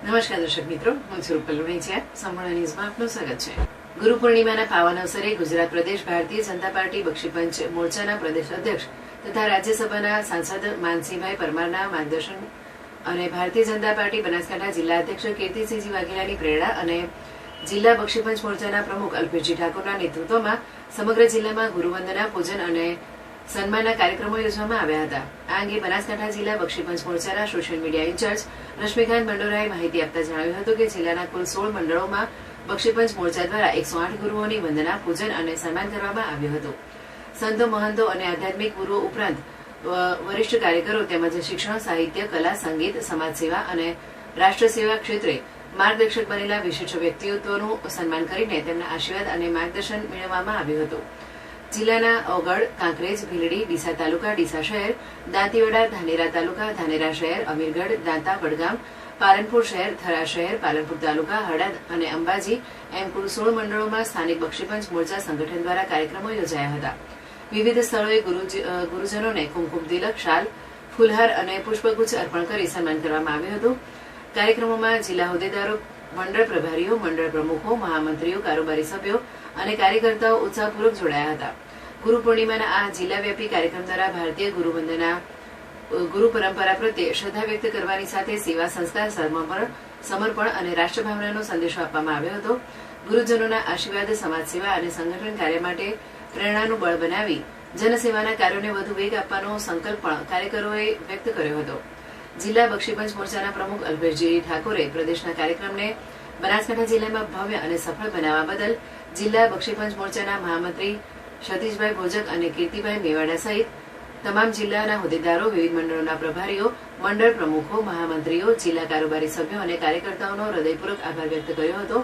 નમસ્કાર દર્શક મિત્રો, હું છું રૂપલ લુણીચિયા. સંપૂર્ણ ન્યૂઝમાં આપનું સ્વાગત છે. ગુરુ પૂર્ણિમાના પાવન અવસરે ગુજરાત પ્રદેશ ભારતીય જનતા પાર્ટી બક્ષીપંચ મોરચાના પ્રદેશ અધ્યક્ષ તથા રાજ્યસભાના સાંસદ માનસીભાઈ પરમારના માર્ગદર્શન અને ભારતીય જનતા પાર્ટી બનાસકાંઠા જિલ્લા અધ્યક્ષ કીર્તિસિંહજી વાઘેલાની પ્રેરણા અને જિલ્લા બક્ષીપંચ મોરચાના પ્રમુખ અલ્પેશજી ઠાકોરના નેતૃત્વમાં સમગ્ર જિલ્લામાં ગુરુવંદના પૂજન અને સન્માનના કાર્યક્રમો યોજવામાં આવ્યા હતા. આ અંગે બનાસકાંઠા જિલ્લા બક્ષીપંચ મોરચાના સોશિયલ મીડિયા ઇન્ચાર્જ રશ્મિકાંત મંડોરાએ માહિતી આપતા જણાવ્યું હતું કે જિલ્લાના કુલ 16 મંડળોમાં બક્ષીપંચ મોરચા દ્વારા 108 ગુરુઓની વંદના, પૂજન અને સન્માન કરવામાં આવ્યું હતું. સંતો, મહંતો અને આધ્યાત્મિક ગુરુઓ ઉપરાંત વરિષ્ઠ કાર્યકરો તેમજ શિક્ષણ, સાહિત્ય, કલા, સંગીત, સમાજ સેવા અને રાષ્ટ્ર સેવા ક્ષેત્રે માર્ગદર્શક બનેલા વિશિષ્ટ વ્યક્તિત્વોનું સન્માન કરીને તેમના આશીર્વાદ અને માર્ગદર્શન મેળવવામાં આવ્યું હતું. જિલ્લાના ઓગળ, કાંકરેજ, ભીલડી, ડીસા તાલુકા, ડીસા શહેર, દાંતીવાડા, ધાનેરા તાલુકા, ધાનેરા શહેર, અમીરગઢ, દાંતા, વડગામ, પાલનપુર શહેર, થરા શહેર, પાલનપુર તાલુકા, હળદ અને અંબાજી એમ કુલ 16 મંડળોમાં સ્થાનિક બક્ષીપંચ મોરચા સંગઠન દ્વારા કાર્યક્રમો યોજાયા હતા. વિવિધ સ્થળોએ ગુરુજનોને કુમકુમ તિલક, શાલ, ફૂલહાર અને પુષ્પગુચ્છ અર્પણ કરી સન્માન કરવામાં આવ્યું હતું. કાર્યક્રમોમાં જિલ્લા હોદ્દેદારો, મંડળ પ્રભારીઓ, મંડળ પ્રમુખો, મહામંત્રીઓ, કારોબારી સભ્યો અને કાર્યકર્તાઓ ઉત્સાહપૂર્વક જોડાયા હતા. ગુરુ પૂર્ણિમાના આ જિલ્લાવ્યાપી કાર્યક્રમ દ્વારા ભારતીય ગુરુ પરંપરા પ્રત્યે શ્રદ્ધા વ્યક્ત કરવાની સાથે સેવા, સંસ્કાર, સમર્પણ અને રાષ્ટ્રભાવનાનો સંદેશો આપવામાં આવ્યો હતો. ગુરુજનોના આશીર્વાદ સમાજ સેવા અને સંગઠન કાર્ય માટે પ્રેરણાનું બળ બનાવી જનસેવાના કાર્યોને વધુ વેગ આપવાનો સંકલ્પ પણ કાર્યકરોએ વ્યક્ત કર્યો હતો. જિલ્લા બક્ષીપંચ મોરચાના પ્રમુખ અલ્પેશજી ઠાકોરે પ્રદેશના કાર્યક્રમને બનાસકાંઠા જિલ્લામાં ભવ્ય અને સફળ બનાવવા બદલ જિલ્લા બક્ષીપંચ મોરચાના મહામંત્રી સતીશભાઈ ભોજક અને કીર્તિભાઈ મેવાડા સહિત તમામ જિલ્લાના હોદ્દેદારો, વિવિધ મંડળોના પ્રભારીઓ, મંડળ પ્રમુખો, મહામંત્રીઓ, જિલ્લા કારોબારી સભ્યો અને કાર્યકર્તાઓનો હૃદયપૂર્વક આભાર વ્યક્ત કર્યો હતો.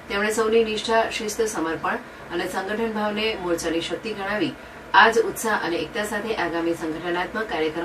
તેમણે સૌની નિષ્ઠા, શિસ્ત, સમર્પણ અને સંગઠન ભાવને મોરચાની શક્તિ ગણાવી આ જ ઉત્સાહ અને એકતા સાથે આગામી સંગઠનાત્મક કાર્યક્રમ